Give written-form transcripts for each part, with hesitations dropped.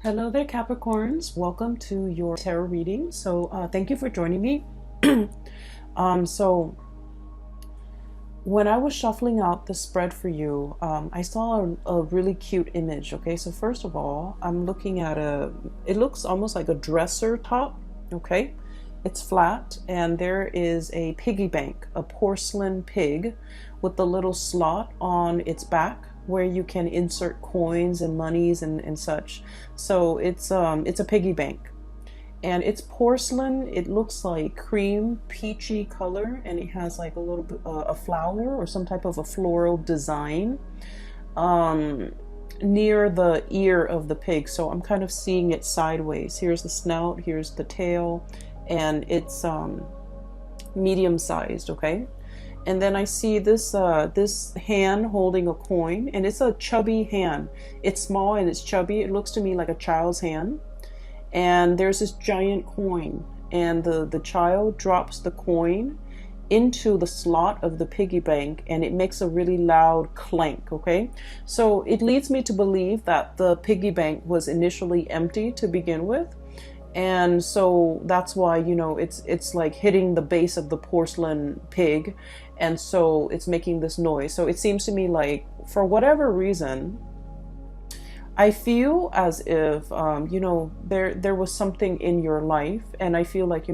Hello there, Capricorns. Welcome to your tarot reading. Thank you for joining me. So when I was shuffling out the spread for you, I saw a really cute image. Okay, so first of all, I'm looking at it looks almost like a dresser top. Okay, it's flat, and there is a piggy bank, a porcelain pig with the little slot on its back where you can insert coins and monies and such. So it's a piggy bank, and it's porcelain. It looks like cream peachy color, and it has like a little bit a flower or some type of a floral design near the ear of the pig. So I'm kind of seeing it sideways. Here's the snout, here's the tail, and it's medium sized. Okay, and then I see this hand holding a coin, and it's a chubby hand. It's small and it's chubby. It looks to me like a child's hand. And there's this giant coin, and the child drops the coin into the slot of the piggy bank, and it makes a really loud clank. Okay, so it leads me to believe that the piggy bank was initially empty to begin with, and so that's why, it's like hitting the base of the porcelain pig, and so it's making this noise. So it seems to me like, for whatever reason, I feel as if there was something in your life, and I feel like,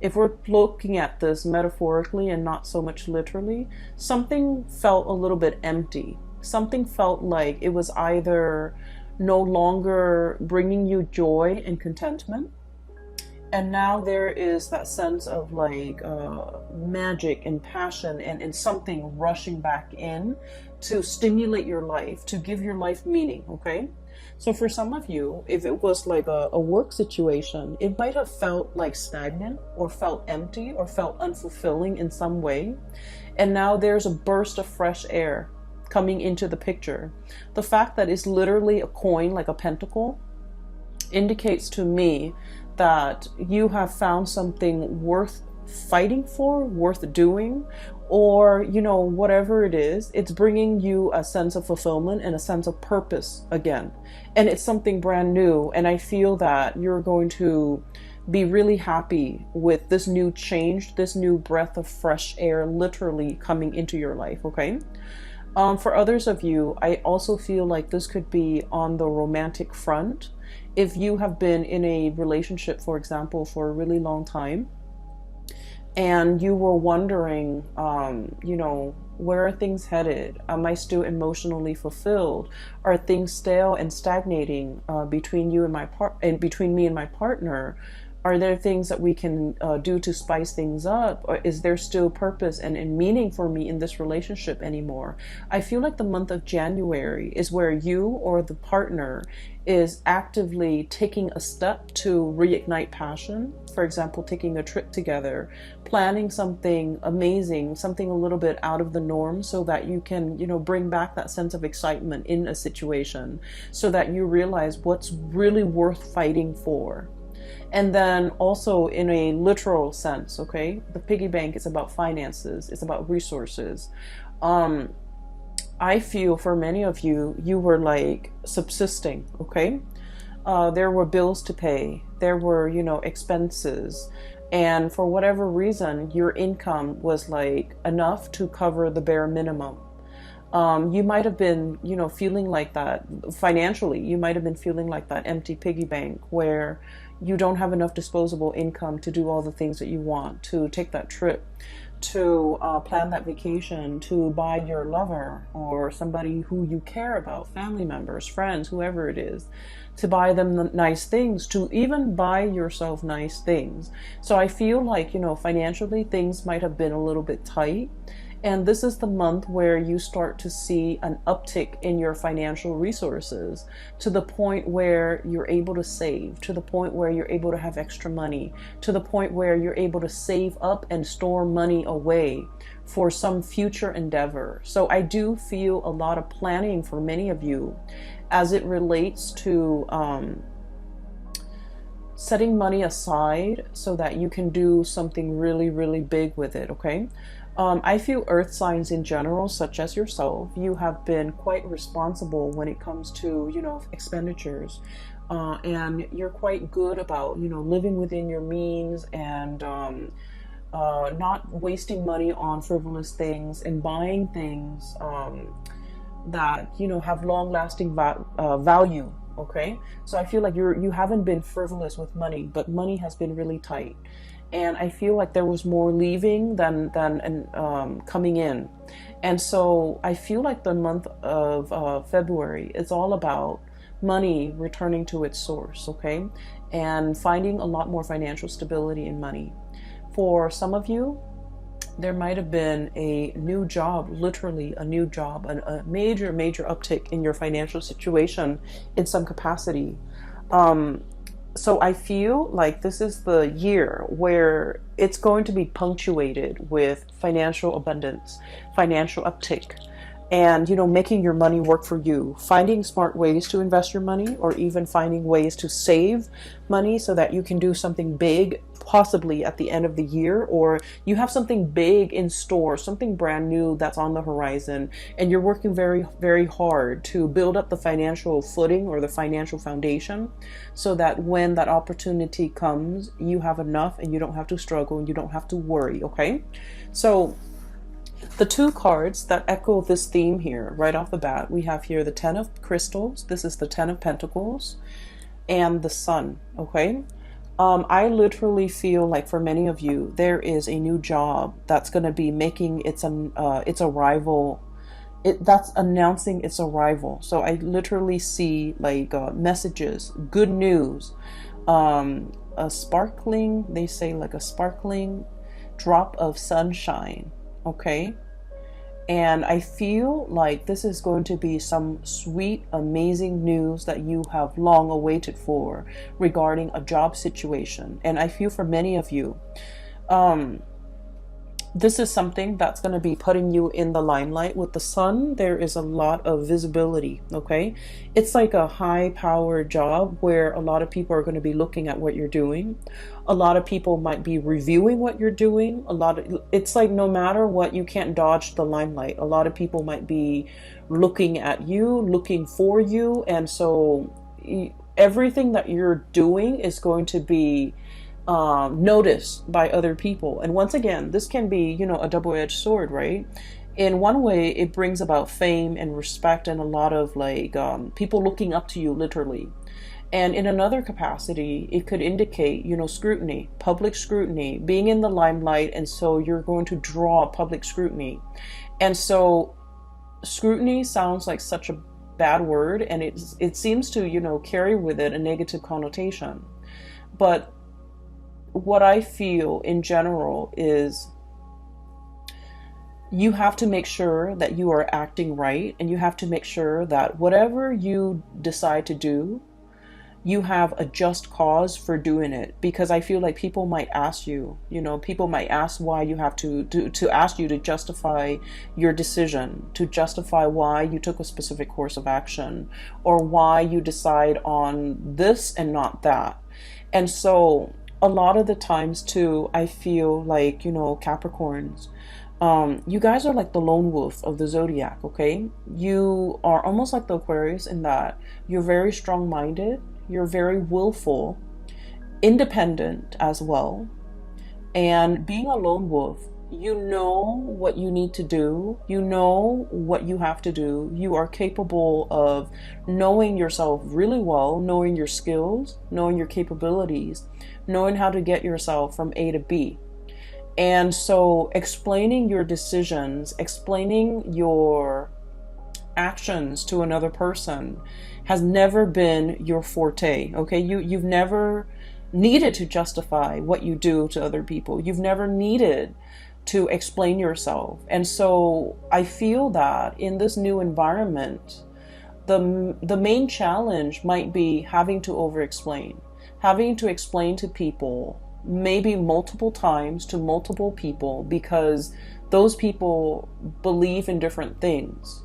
if we're looking at this metaphorically and not so much literally, something felt a little bit empty. Something felt like it was either no longer bringing you joy and contentment, and now there is that sense of like magic and passion and something rushing back in to stimulate your life, to give your life meaning. Okay, so for some of you, if it was like a work situation, it might have felt like stagnant or felt empty or felt unfulfilling in some way, and now there's a burst of fresh air coming into the picture. The fact that it's literally a coin, like a pentacle, indicates to me that you have found something worth fighting for, worth doing, or whatever it is, it's bringing you a sense of fulfillment and a sense of purpose again, and it's something brand new. And I feel that you're going to be really happy with this new change, this new breath of fresh air literally coming into your life. Okay, for others of you, I also feel like this could be on the romantic front. If you have been in a relationship, for example, for a really long time, and you were wondering, where are things headed? Am I still emotionally fulfilled? Are things stale and stagnating between between me and my partner? Are there things that we can do to spice things up? Or is there still purpose and meaning for me in this relationship anymore? I feel like the month of January is where you or the partner is actively taking a step to reignite passion. For example, taking a trip together, planning something amazing, something a little bit out of the norm, so that you can, bring back that sense of excitement in a situation, so that you realize what's really worth fighting for. And then also in a literal sense, okay, the piggy bank is about finances, it's about resources. I feel for many of you, you were like subsisting. Okay, there were bills to pay, there were, expenses, and for whatever reason, your income was like enough to cover the bare minimum. You might have been, feeling like that financially. You might have been feeling like that empty piggy bank where you don't have enough disposable income to do all the things that you want, to take that trip, to plan that vacation, to buy your lover or somebody who you care about, family members, friends, whoever it is, to buy them nice things, to even buy yourself nice things. So I feel like, financially things might have been a little bit tight. And this is the month where you start to see an uptick in your financial resources, to the point where you're able to save, to the point where you're able to have extra money, to the point where you're able to save up and store money away for some future endeavor. So I do feel a lot of planning for many of you as it relates to setting money aside so that you can do something really, really big with it. Okay. I feel earth signs in general, such as yourself, you have been quite responsible when it comes to, expenditures. And you're quite good about, living within your means and not wasting money on frivolous things and buying things that, have long lasting value. Okay. So I feel like you haven't been frivolous with money, but money has been really tight. And I feel like there was more leaving than coming in. And so I feel like the month of February is all about money returning to its source, okay? And finding a lot more financial stability in money. For some of you, there might have been a new job, literally a new job, a major uptick in your financial situation in some capacity. So I feel like this is the year where it's going to be punctuated with financial abundance, financial uptick, and, making your money work for you, finding smart ways to invest your money, or even finding ways to save money so that you can do something big, possibly at the end of the year, or you have something big in store, something brand new that's on the horizon, and you're working very, very hard to build up the financial footing or the financial foundation so that when that opportunity comes, you have enough and you don't have to struggle and you don't have to worry, okay? So the two cards that echo this theme here right off the bat, we have here the Ten of Crystals. This is the Ten of Pentacles and the Sun, okay? I literally feel like for many of you, there is a new job that's going to be making its arrival. That's announcing its arrival. So I literally see like messages, good news, a sparkling, they say like a sparkling drop of sunshine, okay? And I feel like this is going to be some sweet, amazing news that you have long awaited for regarding a job situation. And I feel for many of you, this is something that's going to be putting you in the limelight. With the sun, there is a lot of visibility, okay? It's like a high-powered job where a lot of people are going to be looking at what you're doing. A lot of people might be reviewing what you're doing. It's like no matter what, you can't dodge the limelight. A lot of people might be looking at you, looking for you. And so everything that you're doing is going to be noticed by other people. And once again, this can be, a double-edged sword, right? In one way, it brings about fame and respect and a lot of like people looking up to you, literally. And in another capacity, it could indicate, scrutiny, public scrutiny, being in the limelight. And so you're going to draw public scrutiny. And so scrutiny sounds like such a bad word, and it seems to, carry with it a negative connotation. But what I feel in general is you have to make sure that you are acting right, and you have to make sure that whatever you decide to do, you have a just cause for doing it. Because I feel like people might ask you, people might ask why you have to ask you to justify your decision, to justify why you took a specific course of action, or why you decide on this and not that. And so a lot of the times too, I feel like, Capricorns, you guys are like the lone wolf of the zodiac, okay? You are almost like the Aquarius in that you're very strong-minded, you're very willful, independent as well. And being a lone wolf, you know what you need to do, you know what you have to do, you are capable of knowing yourself really well, knowing your skills, knowing your capabilities, knowing how to get yourself from A to B. And so explaining your decisions, explaining your actions to another person has never been your forte, okay? You've never needed to justify what you do to other people. You've never needed to explain yourself. And so I feel that in this new environment, the main challenge might be having to over-explain, having to explain to people maybe multiple times to multiple people, because those people believe in different things.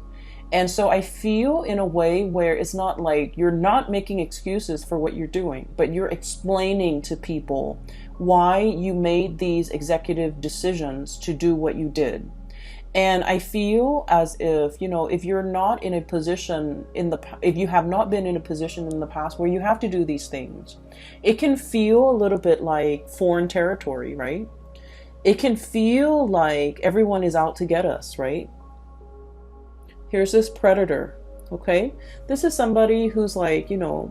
And so I feel in a way where it's not like you're not making excuses for what you're doing, but you're explaining to people why you made these executive decisions to do what you did. And I feel as if, if you're not in a position if you have not been in a position in the past where you have to do these things, it can feel a little bit like foreign territory, right? It can feel like everyone is out to get us, right? Here's this predator, okay? This is somebody who's like,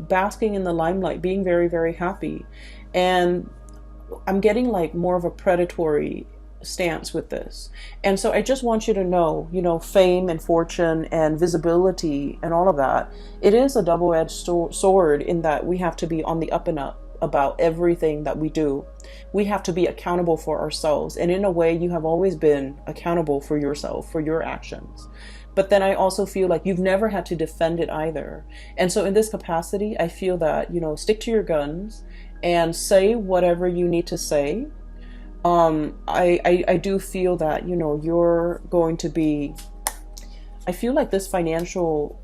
basking in the limelight, being very, very happy. And I'm getting like more of a predatory stance with this. And so I just want you to know, fame and fortune and visibility and all of that, it is a double-edged sword in that we have to be on the up and up about everything that we do. We have to be accountable for ourselves. And in a way, you have always been accountable for yourself, for your actions. But then I also feel like you've never had to defend it either. And so in this capacity, I feel that, stick to your guns and say whatever you need to say. I do feel that, you're going to be, I feel like this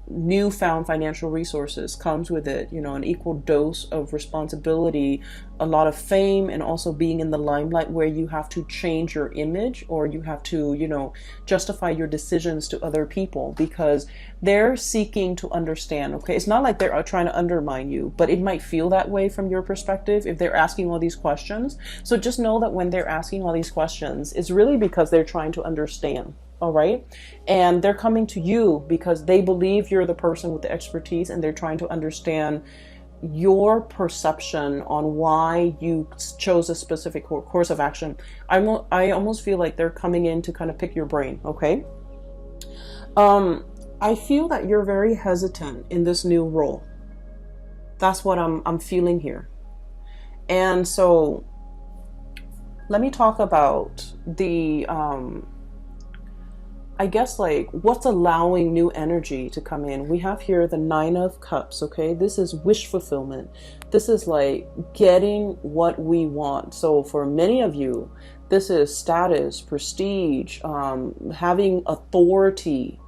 newfound financial resources comes with it, an equal dose of responsibility, a lot of fame, and also being in the limelight where you have to change your image, or you have to, justify your decisions to other people because they're seeking to understand, okay? It's not like they're trying to undermine you, but it might feel that way from your perspective if they're asking all these questions. So just know that when they're asking all these questions, it's really because they're trying to understand. All right. And they're coming to you because they believe you're the person with the expertise, and they're trying to understand your perception on why you chose a specific course of action. I almost feel like they're coming in to kind of pick your brain. Okay. I feel that you're very hesitant in this new role. That's what I'm feeling here. And so let me talk about the, I guess, like, what's allowing new energy to come in. We have here the 9 of Cups, okay? This is wish fulfillment. This is like getting what we want. So for many of you, this is status, prestige, having authority,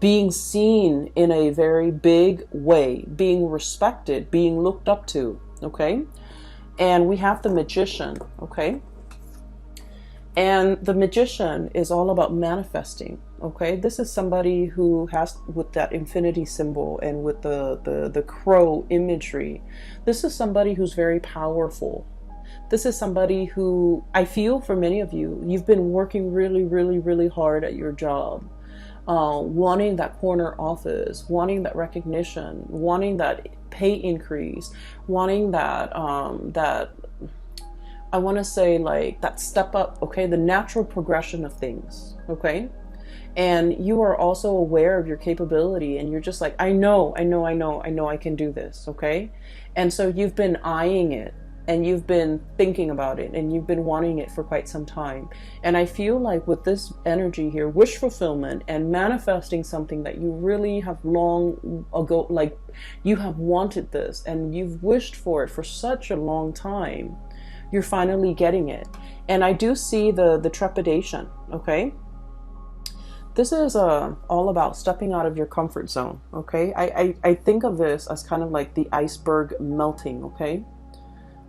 being seen in a very big way, being respected, being looked up to, okay? And we have the Magician, okay? And the Magician is all about manifesting, okay? This is somebody who has, with that infinity symbol and with the crow imagery, this is somebody who's very powerful. This is somebody who, I feel for many of you, you've been working really, really, really hard at your job, wanting that corner office, wanting that recognition, wanting that pay increase, wanting that, I want to say, like, that step up, okay? The natural progression of things, okay? And you are also aware of your capability, and you're just like, I know I can do this, okay? And so you've been eyeing it, and you've been thinking about it, and you've been wanting it for quite some time. And I feel like with this energy here, wish fulfillment and manifesting something that you really have long ago, like, you have wanted this, and you've wished for it for such a long time, you're finally getting it. And I do see the trepidation, okay? This is all about stepping out of your comfort zone, okay? I think of this as kind of like the iceberg melting, okay?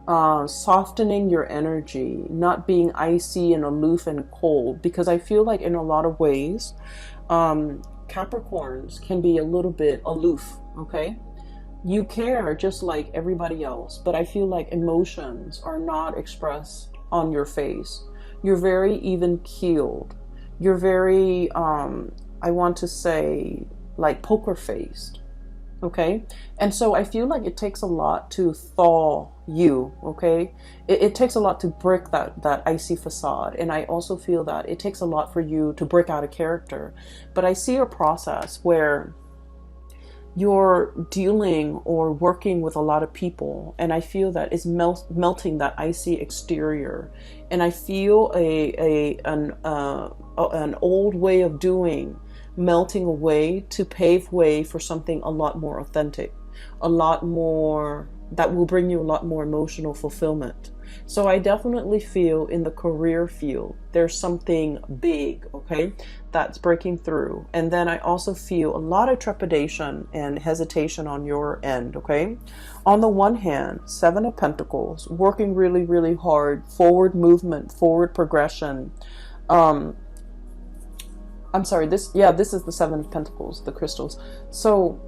Softening your energy, not being icy and aloof and cold, because I feel like in a lot of ways, Capricorns can be a little bit aloof, okay? You care just like everybody else, but I feel like emotions are not expressed on your face. You're very even-keeled. You're very, I want to say, like poker-faced, okay? And so I feel like it takes a lot to thaw you, okay? It takes a lot to break that icy facade. And I also feel that it takes a lot for you to break out a character. But I see a process where you're dealing or working with a lot of people, and I feel that it's melting that icy exterior, and I feel an old way of doing melting away to pave way for something a lot more authentic, a lot more that will bring you a lot more emotional fulfillment. So I definitely feel in the career field, there's something big, okay, that's breaking through. And then I also feel a lot of trepidation and hesitation on your end, okay? On the one hand, Seven of Pentacles, working really, really hard, forward movement, forward progression. I'm sorry, this is the Seven of Pentacles, the crystals. So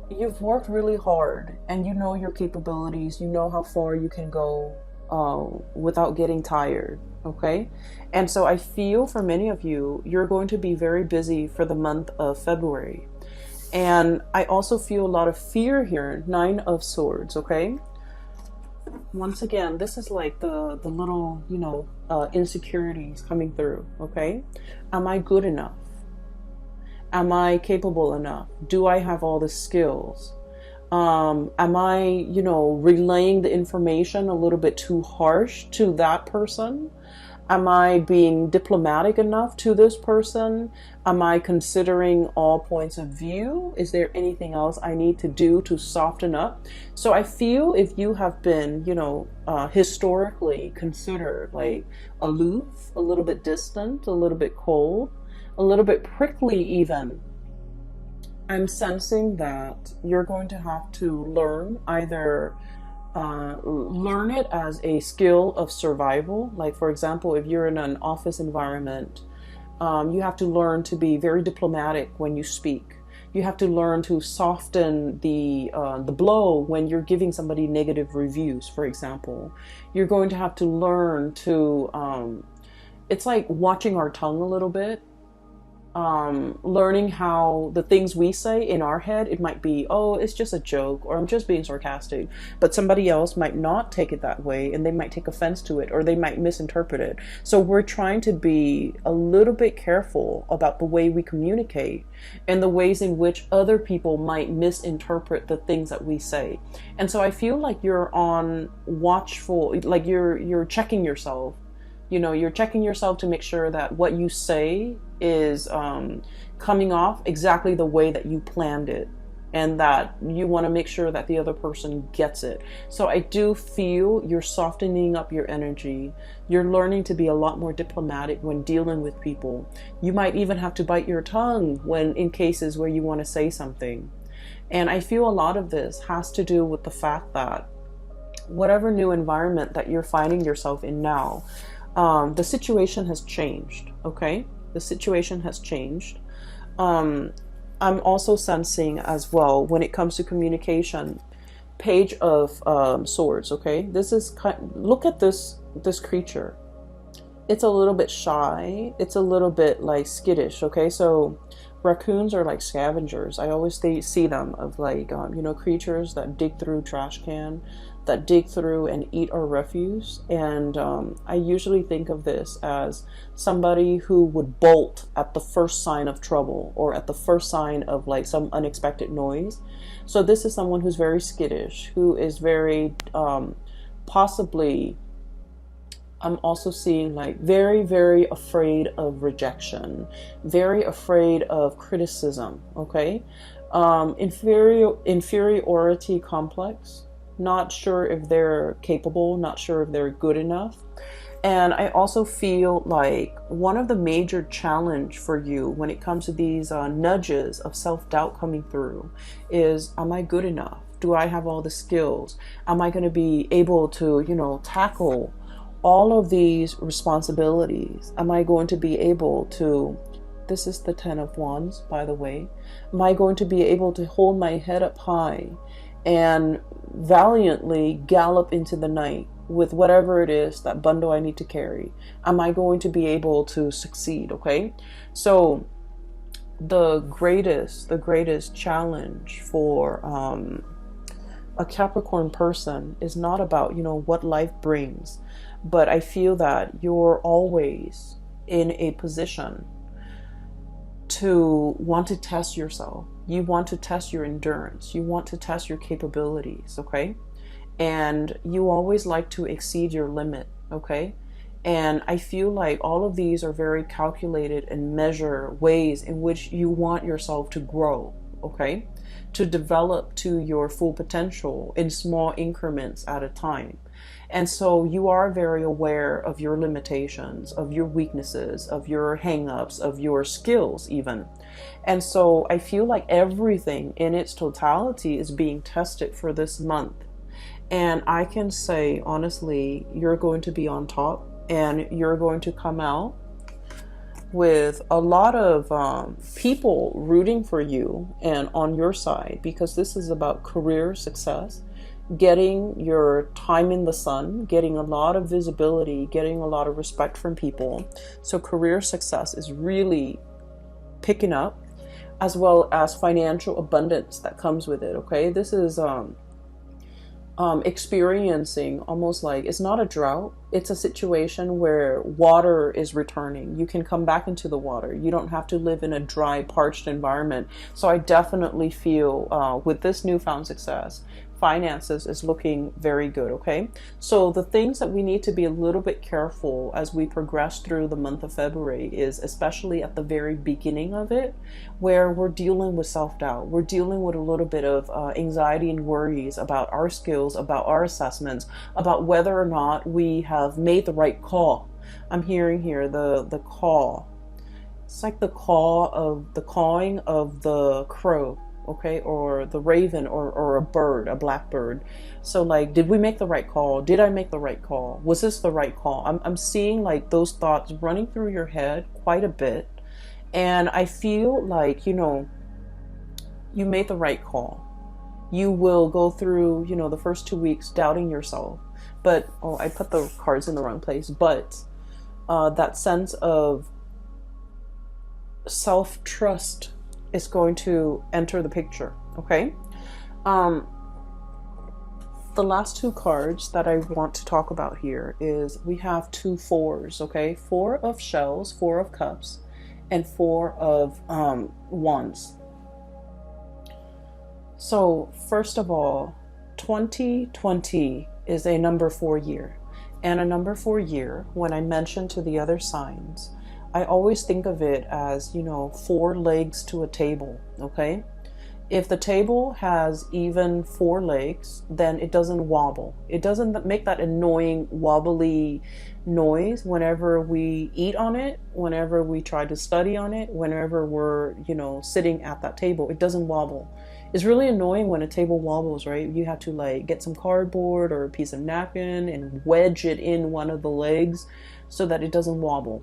you've worked really hard and you know your capabilities, you know how far you can go without getting tired, okay? And so I feel for many of you, you're going to be very busy for the month of February. And I also feel a lot of fear here, Nine of Swords, okay? Once again, this is like the little, insecurities coming through, okay? Am I good enough? Am I capable enough? Do I have all the skills? Am I, relaying the information a little bit too harsh to that person? Am I being diplomatic enough to this person? Am I considering all points of view? Is there anything else I need to do to soften up? So I feel if you have been, historically considered like aloof, a little bit distant, a little bit cold, a little bit prickly even, I'm sensing that you're going to have to learn either learn it as a skill of survival. Like, for example, if you're in an office environment, you have to learn to be very diplomatic when you speak. You have to learn to soften the blow when you're giving somebody negative reviews, for example. You're going to have to learn to, it's like watching our tongue a little bit. Learning how the things we say in our head, it might be, oh, it's just a joke, or I'm just being sarcastic, but somebody else might not take it that way and they might take offense to it, or they might misinterpret it. So we're trying to be a little bit careful about the way we communicate and the ways in which other people might misinterpret the things that we say. And so I feel like you're on watchful, like you're checking yourself. You're checking yourself to make sure that what you say is coming off exactly the way that you planned it, and that you want to make sure that the other person gets it. So I do feel you're softening up your energy. You're learning to be a lot more diplomatic when dealing with people. You might even have to bite your tongue when in cases where you want to say something. And I feel a lot of this has to do with the fact that whatever new environment that you're finding yourself in now, the situation has changed, okay? The situation has changed. I'm also sensing as well, when it comes to communication, Page of Swords, okay? This is look at this creature. It's a little bit shy. It's a little bit like skittish, okay? So raccoons are like scavengers. I always see them of like, creatures that dig through trash can, that dig through and eat our refuse. And I usually think of this as somebody who would bolt at the first sign of trouble or at the first sign of like some unexpected noise. So this is someone who's very skittish, who is very possibly, I'm also seeing like very, very afraid of rejection, very afraid of criticism, okay? Inferiority complex. Not sure if they're capable, not sure if they're good enough. And I also feel like one of the major challenge for you when it comes to these nudges of self-doubt coming through is, am I good enough? Do I have all the skills? Am I going to be able to, tackle all of these responsibilities? Am I going to be able to, this is the Ten of Wands, by the way. Am I going to be able to hold my head up high and valiantly gallop into the night with whatever it is, that bundle I need to carry? Am I going to be able to succeed? Okay. So the greatest challenge for a Capricorn person is not about, what life brings, but I feel that you're always in a position to want to test yourself. You want to test your endurance. You want to test your capabilities, okay? And you always like to exceed your limit, okay? And I feel like all of these are very calculated and measure ways in which you want yourself to grow, okay? to develop to your full potential in small increments at a time. And so you are very aware of your limitations, of your weaknesses, of your hang-ups, of your skills even. And so I feel like everything in its totality is being tested for this month. And I can say, honestly, you're going to be on top, and you're going to come out with a lot of people rooting for you and on your side, because this is about career success, getting your time in the sun, getting a lot of visibility, getting a lot of respect from people. So career success is really picking up, as well as financial abundance that comes with it. Okay, this is experiencing almost like, it's not a drought, it's a situation where water is returning. You can come back into the water. You don't have to live in a dry, parched environment. So I definitely feel with this newfound success, finances is looking very good. Okay, so the things that we need to be a little bit careful as we progress through the month of February is, especially at the very beginning of it, where we're dealing with self-doubt, we're dealing with a little bit of anxiety and worries about our skills, about our assessments, about whether or not we have made the right call. I'm hearing here the call. It's like the cawing of the crow, okay, or the raven, or a bird, a blackbird. So like, did we make the right call? Did I make the right call? Was this the right call? I'm seeing like those thoughts running through your head quite a bit. And I feel like, you made the right call. You will go through, the first 2 weeks doubting yourself. But, I put the cards in the wrong place. But that sense of self-trust is going to enter the picture. Okay. The last two cards that I want to talk about here is, we have 2 fours. Okay, 4 of shells, 4 of cups, and 4 of wands. So first of all, 2020 is a number 4 year, and a number 4 year, when I mention to the other signs, I always think of it as, 4 legs to a table. Okay, if the table has even 4 legs, then it doesn't wobble. It doesn't make that annoying wobbly noise whenever we eat on it, whenever we try to study on it, whenever we're, sitting at that table. It doesn't wobble. It's really annoying when a table wobbles, right? You have to like get some cardboard or a piece of napkin and wedge it in one of the legs so that it doesn't wobble.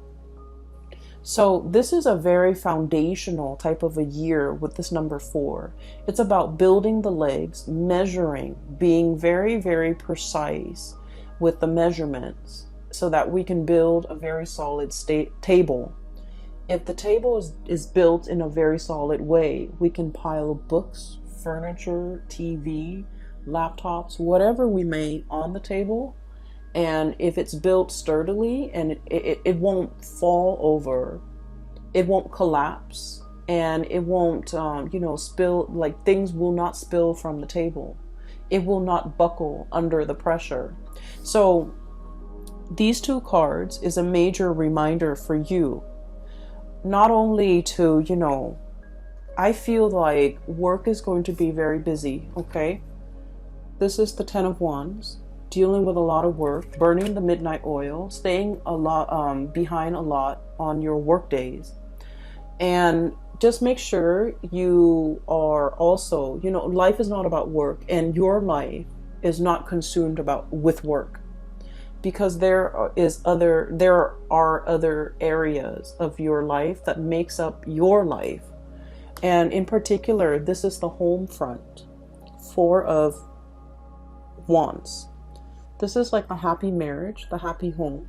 So this is a very foundational type of a year with this number 4. It's about building the legs, measuring, being very, very precise with the measurements so that we can build a very solid table. If the table is built in a very solid way, we can pile books, furniture, TV, laptops, whatever we may on the table. And if it's built sturdily, and it won't fall over, it won't collapse, and it won't, spill, like things will not spill from the table. It will not buckle under the pressure. So these 2 cards is a major reminder for you, not only to, I feel like work is going to be very busy. Okay. This is the 10 of Wands. Dealing with a lot of work, burning the midnight oil, staying a lot behind a lot on your work days. And just make sure you are also, life is not about work, and your life is not consumed with work, because there are other areas of your life that makes up your life. And in particular, this is the home front, 4 of Wands. This is like the happy marriage, the happy home.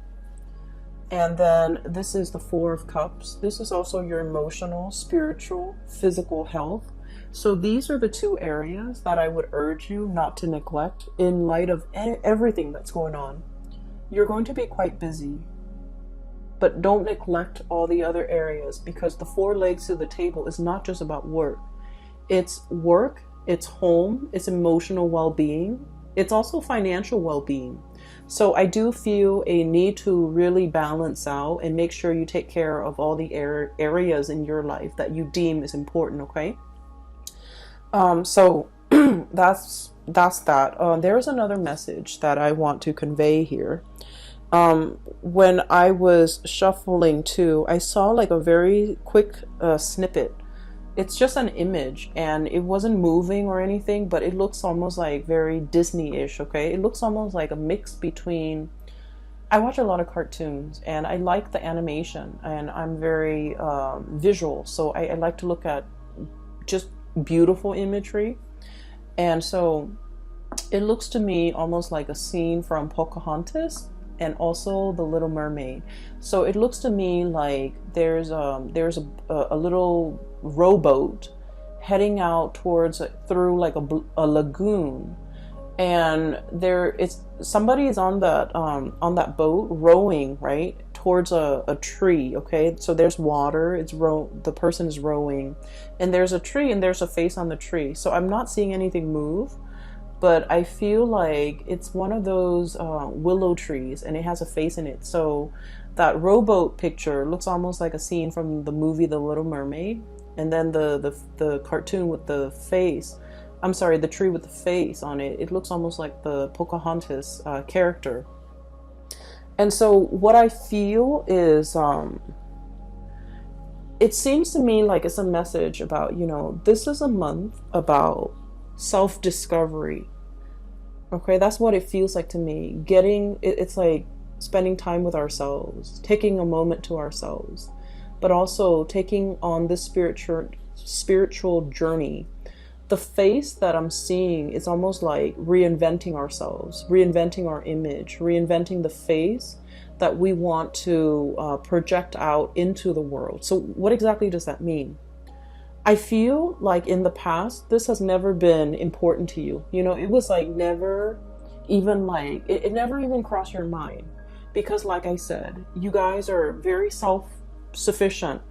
And then this is the 4 of Cups. This is also your emotional, spiritual, physical health. So these are the 2 areas that I would urge you not to neglect in light of everything that's going on. You're going to be quite busy, but don't neglect all the other areas, because the 4 legs to the table is not just about work. It's work, it's home, it's emotional well-being. It's also financial well-being. So I do feel a need to really balance out and make sure you take care of all the areas in your life that you deem is important. Okay. So that's that. There's another message that I want to convey here. When I was shuffling too, I saw like a very quick snippet. It's just an image, and it wasn't moving or anything, but it looks almost like very Disney-ish, okay? It looks almost like a mix between... I watch a lot of cartoons, and I like the animation, and I'm very visual, so I like to look at just beautiful imagery. And so it looks to me almost like a scene from Pocahontas and also The Little Mermaid. So it looks to me like there's a little rowboat heading out towards through like a lagoon, and somebody is on that boat rowing right towards a tree. Okay, so there's water, the person is rowing, and there's a tree and there's a face on the tree. So I'm not seeing anything move, but I feel like it's one of those willow trees, and it has a face in it. So that rowboat picture looks almost like a scene from the movie The Little Mermaid, and then the cartoon with the face, I'm sorry, the tree with the face on it, it looks almost like the Pocahontas character. And so what I feel is, it seems to me like it's a message about, this is a month about self-discovery. Okay, that's what it feels like to me. It's like spending time with ourselves, taking a moment to ourselves, but also taking on this spiritual journey. The face that I'm seeing is almost like reinventing ourselves, reinventing our image, reinventing the face that we want to project out into the world. So what exactly does that mean? I feel like in the past, this has never been important to you. It was like never even like, it never even crossed your mind. Because like I said, you guys are very self-sufficient.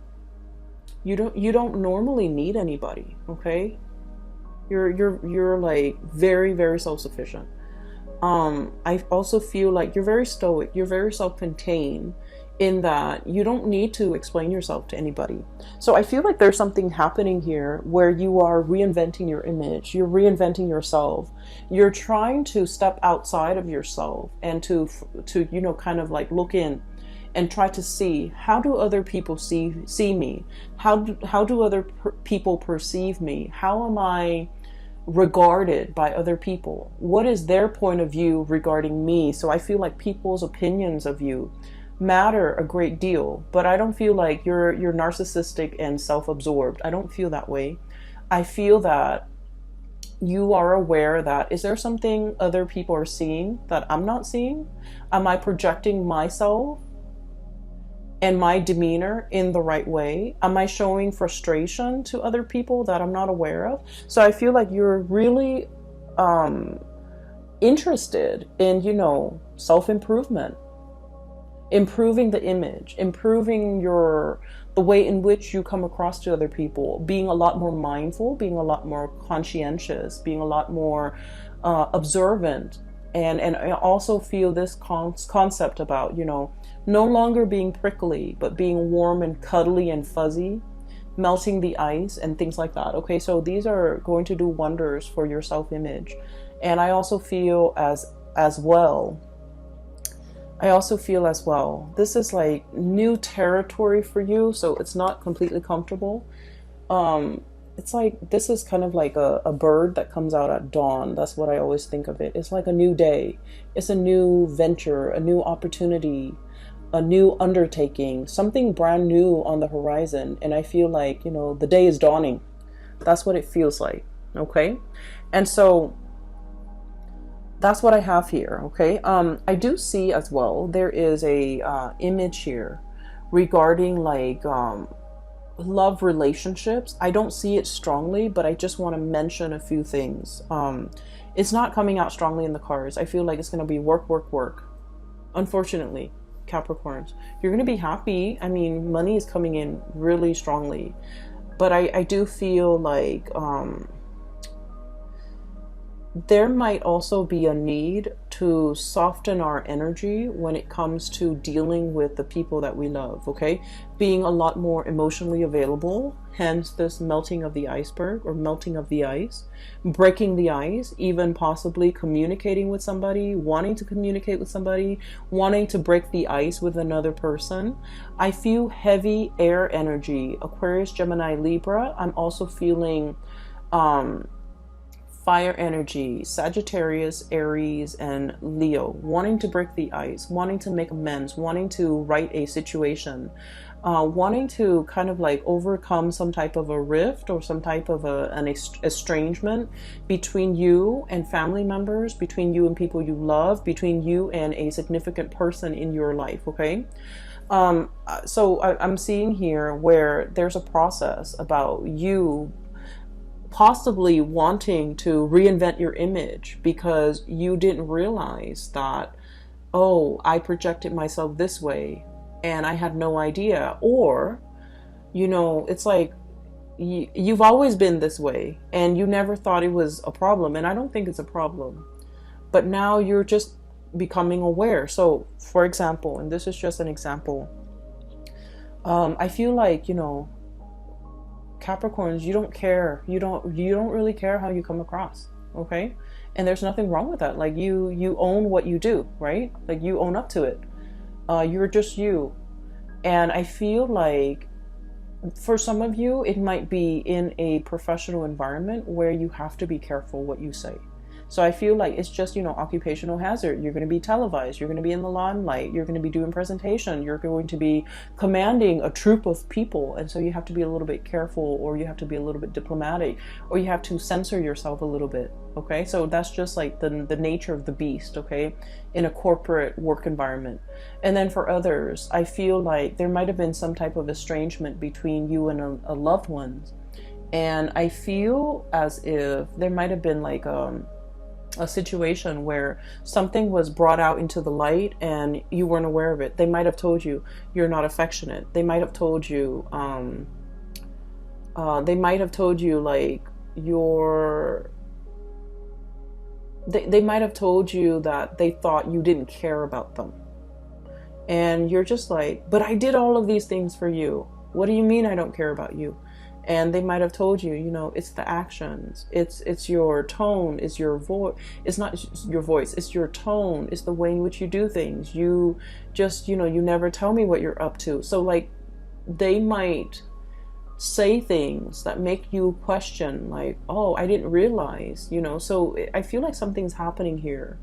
You don't normally need anybody, okay? You're like very, very self-sufficient. I also feel like you're very stoic. You're very self-contained in that you don't need to explain yourself to anybody. So I feel like there's something happening here where you are reinventing your image. You're reinventing yourself. You're trying to step outside of yourself and to kind of like look in and try to see, how do other people see me? How do other people perceive me? How am I regarded by other people? What is their point of view regarding me? So I feel like people's opinions of you matter a great deal, but I don't feel like you're narcissistic and self-absorbed. I don't feel that way. I feel that you are aware that, is there something other people are seeing that I'm not seeing? Am I projecting myself and my demeanor in the right way? Am I showing frustration to other people that I'm not aware of? So I feel like you're really interested in, self-improvement, improving the image, improving the way in which you come across to other people, being a lot more mindful, being a lot more conscientious, being a lot more observant. And I also feel this concept about, no longer being prickly, but being warm and cuddly and fuzzy, melting the ice and things like that. Okay, so these are going to do wonders for your self-image. And I also feel as well, this is like new territory for you, so it's not completely comfortable. It's like, this is kind of like a bird that comes out at dawn. That's what I always think of it. It's like a new day. It's a new venture, a new opportunity, a new undertaking, something brand new on the horizon. And I feel like, the day is dawning. That's what it feels like. Okay. And so that's what I have here. Okay. I do see as well, there is a image here regarding like love relationships. I don't see it strongly, but I just want to mention a few things. It's not coming out strongly in the cards. I feel like it's going to be work, work, work. Unfortunately, Capricorns, you're going to be happy. I mean, money is coming in really strongly, but I do feel like there might also be a need to soften our energy when it comes to dealing with the people that we love, okay? Being a lot more emotionally available, hence this melting of the iceberg or melting of the ice, breaking the ice, even possibly communicating with somebody, wanting to communicate with somebody, wanting to break the ice with another person. I feel heavy air energy, Aquarius, Gemini, Libra. I'm also feeling fire energy, Sagittarius, Aries, and Leo, wanting to break the ice, wanting to make amends, wanting to right a situation, wanting to kind of like overcome some type of a rift or some type of an estrangement between you and family members, between you and people you love, between you and a significant person in your life, okay? I'm seeing here where there's a process about you possibly wanting to reinvent your image because you didn't realize that, oh, I projected myself this way and I had no idea. Or, it's like you've always been this way and you never thought it was a problem. And I don't think it's a problem. But now you're just becoming aware. So, for example, and this is just an example, I feel like, Capricorns, you don't care. You don't really care how you come across, okay? And there's nothing wrong with that. Like you own what you do, right? Like you own up to it. You're just you. And I feel like for some of you, it might be in a professional environment where you have to be careful what you say. So I feel like it's just, occupational hazard. You're going to be televised. You're going to be in the limelight. You're going to be doing presentation. You're going to be commanding a troop of people. And so you have to be a little bit careful, or you have to be a little bit diplomatic, or you have to censor yourself a little bit. Okay. So that's just like the nature of the beast. Okay. In a corporate work environment. And then for others, I feel like there might have been some type of estrangement between you and a loved one. And I feel as if there might have been like, a situation where something was brought out into the light and you weren't aware of it. They might have told you you're not affectionate. They might have told you, like they might have told you that they thought you didn't care about them. And you're just like, but I did all of these things for you. What do you mean I don't care about you? And they might have told you, it's the actions, it's your tone, it's your voice, it's not your voice, it's your tone, it's the way in which you do things. You just, you never tell me what you're up to. So like they might say things that make you question like, oh, I didn't realize, so I feel like something's happening here,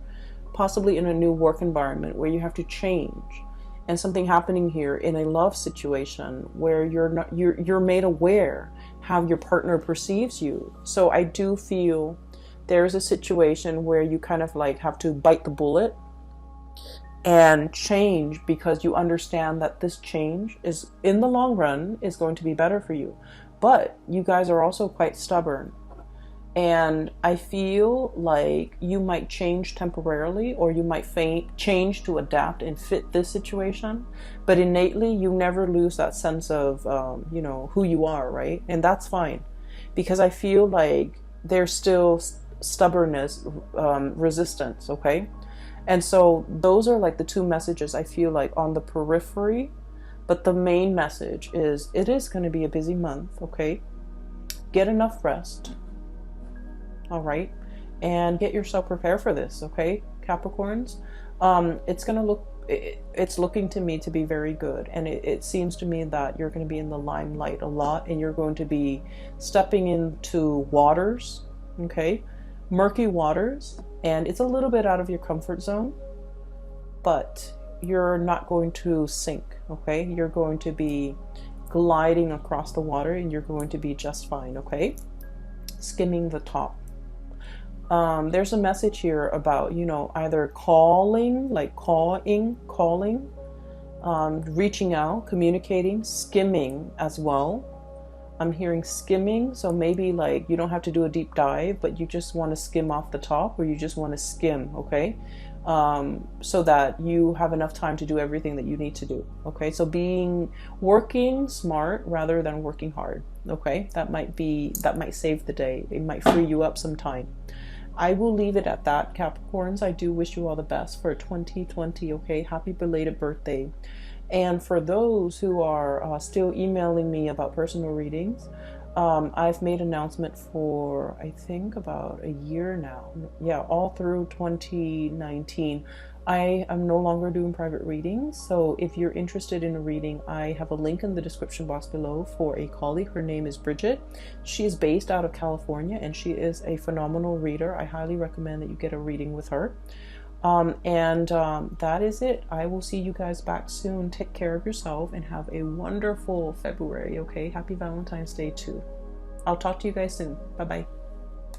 possibly in a new work environment where you have to change. And something happening here in a love situation where you're made aware how your partner perceives you. So I do feel there's a situation where you kind of like have to bite the bullet and change, because you understand that this change is in the long run is going to be better for you. But you guys are also quite stubborn. And I feel like you might change temporarily, or you might change to adapt and fit this situation. But innately, you never lose that sense of, who you are, right? And that's fine. Because I feel like there's still stubbornness, resistance, okay? And so those are like the two messages I feel like on the periphery. But the main message is it is going to be a busy month, okay? Get enough rest. All right, and get yourself prepared for this, okay, Capricorns. It's looking to me to be very good, and it seems to me that you're going to be in the limelight a lot, and you're going to be stepping into waters, okay, murky waters, and it's a little bit out of your comfort zone, but you're not going to sink, okay? You're going to be gliding across the water, and you're going to be just fine, okay? Skimming the top. There's a message here about, either calling, reaching out, communicating, skimming as well. I'm hearing skimming, so maybe like you don't have to do a deep dive, but you just want to skim off the top, or you just want to skim, okay? So that you have enough time to do everything that you need to do, okay? So working smart rather than working hard, okay? That might save the day. It might free you up some time. I will leave it at that, Capricorns. I do wish you all the best for 2020, okay? Happy belated birthday. And for those who are still emailing me about personal readings, I've made announcement for, I think, about a year now. Yeah, all through 2019. I am no longer doing private readings. So if you're interested in a reading, I have a link in the description box below for a colleague. Her name is Bridget. She is based out of California and she is a phenomenal reader. I highly recommend that you get a reading with her. That is it. I will see you guys back soon. Take care of yourself and have a wonderful February, okay? Happy Valentine's Day too. I'll talk to you guys soon. Bye-bye.